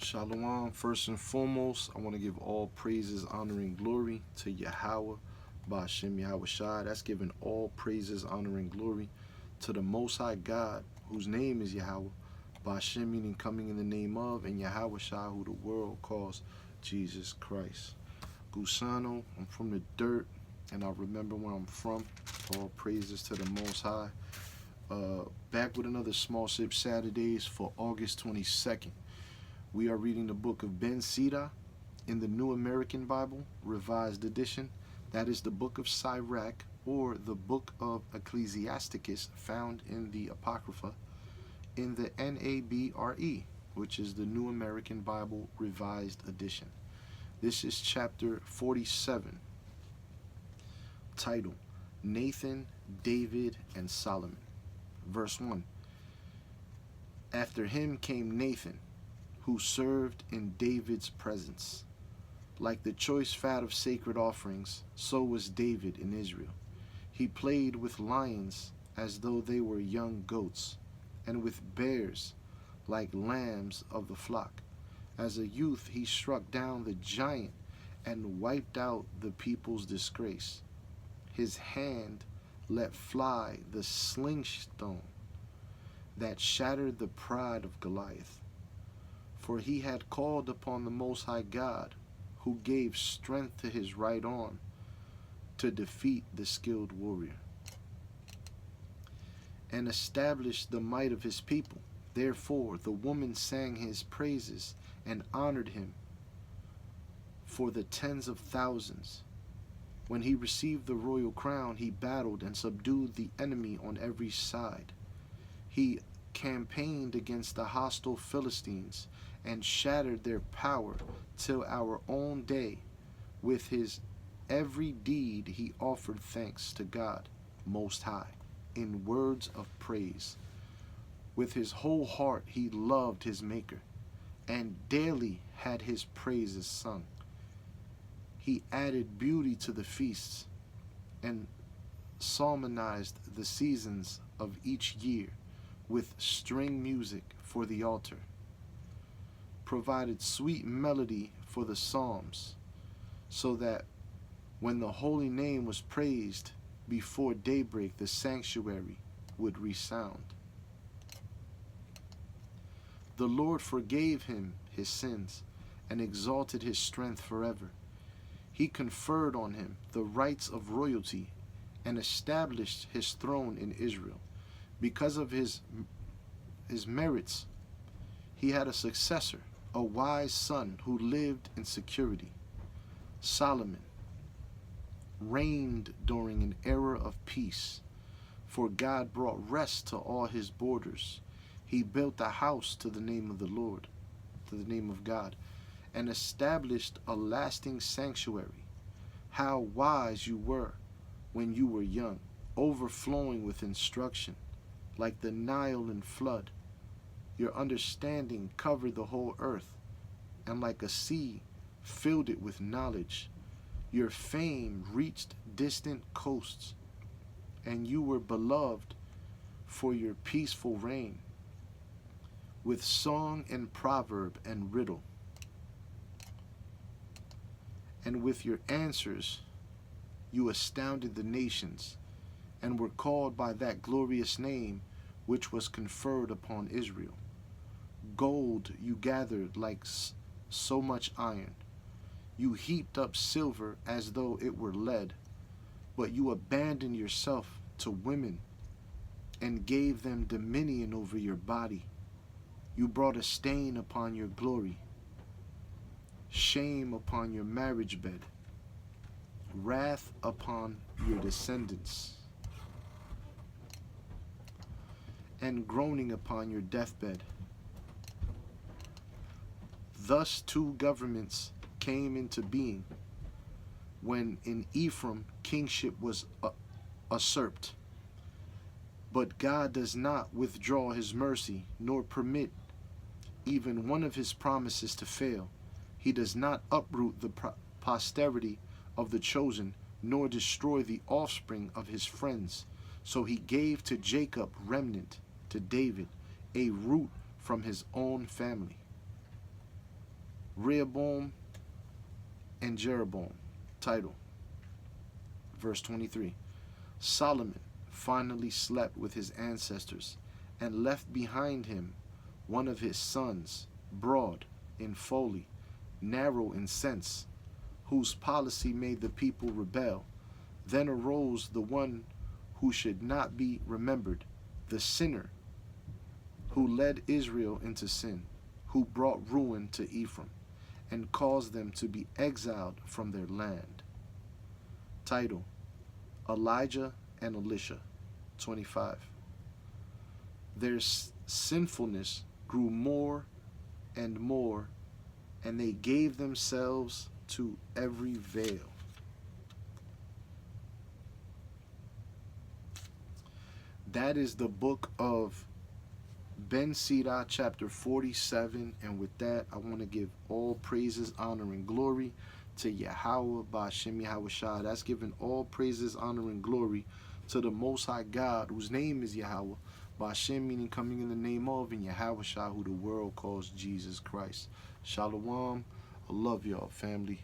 Shalom. First and foremost, I want to give all praises, honor, and glory to Yahweh, Ba'ashem Yahweh Shai. That's giving all praises, honor, and glory to the Most High God, whose name is Yahweh. Ba'ashem meaning coming in the name of, and Yahweh Shai, who the world calls Jesus Christ. Gusano, I'm from the dirt, and I remember where I'm from. All praises to the Most High. Back with another Small Sip Saturdays for August 22nd. We are reading the book of Ben Sira in the New American Bible, Revised Edition. That is the book of Sirach, or the book of Ecclesiasticus, found in the Apocrypha, in the NABRE, which is the New American Bible, Revised Edition. This is chapter 47, title, Nathan, David, and Solomon. Verse 1. After him came Nathan, who served in David's presence. Like the choice fat of sacred offerings, so was David in Israel. He played with lions as though they were young goats, and with bears like lambs of the flock. As a youth he struck down the giant and wiped out the people's disgrace. His hand let fly the sling stone that shattered the pride of Goliath. For he had called upon the Most High God, who gave strength to his right arm to defeat the skilled warrior, and established the might of his people. Therefore the woman sang his praises and honored him for the tens of thousands. When he received the royal crown, he battled and subdued the enemy on every side. He campaigned against the hostile Philistines and shattered their power till our own day. With his every deed he offered thanks to God Most High in words of praise. With his whole heart he loved his Maker, and daily had his praises sung. He added beauty to the feasts and solemnized the seasons of each year with string music for the altar, provided sweet melody for the psalms, so that when the holy name was praised before daybreak, the sanctuary would resound. The Lord forgave him his sins and exalted his strength forever. He conferred on him the rights of royalty and established his throne in Israel. Because of his merits, he had a successor, a wise son who lived in security. Solomon reigned during an era of peace, for God brought rest to all his borders. He built a house to the name of the Lord, to the name of God, and established a lasting sanctuary. How wise you were when you were young, overflowing with instruction, like the Nile in flood. Your understanding covered the whole earth, and like a sea filled it with knowledge. Your fame reached distant coasts, and you were beloved for your peaceful reign, with song and proverb and riddle. And with your answers you astounded the nations, and were called by that glorious name which was conferred upon Israel. Gold you gathered like so much iron. You heaped up silver as though it were lead, but you abandoned yourself to women and gave them dominion over your body. You brought a stain upon your glory, shame upon your marriage bed, wrath upon your descendants, and groaning upon your deathbed. Thus two governments came into being, when in Ephraim kingship was usurped. But God does not withdraw his mercy, nor permit even one of his promises to fail. He does not uproot the posterity of the chosen, nor destroy the offspring of his friends. So he gave to Jacob remnant, to David a root from his own family. Rehoboam and Jeroboam. Title, verse 23. Solomon finally slept with his ancestors and left behind him one of his sons, broad in folly, narrow in sense, whose policy made the people rebel. Then arose the one who should not be remembered, the sinner, who led Israel into sin, who brought ruin to Ephraim, and caused them to be exiled from their land. Title, Elijah and Elisha. 25. Their sinfulness grew more and more, and they gave themselves to every veil. That is the book of Ben Sira chapter 47, and with that I want to give all praises, honor, and glory to Yahweh Ba'Shem Yahweh Shah. That's giving all praises, honor, and glory to the Most High God, whose name is Yahweh. Ba'Shem meaning coming in the name of, and Yahweh Shah, who the world calls Jesus Christ. Shalom. I love y'all, family.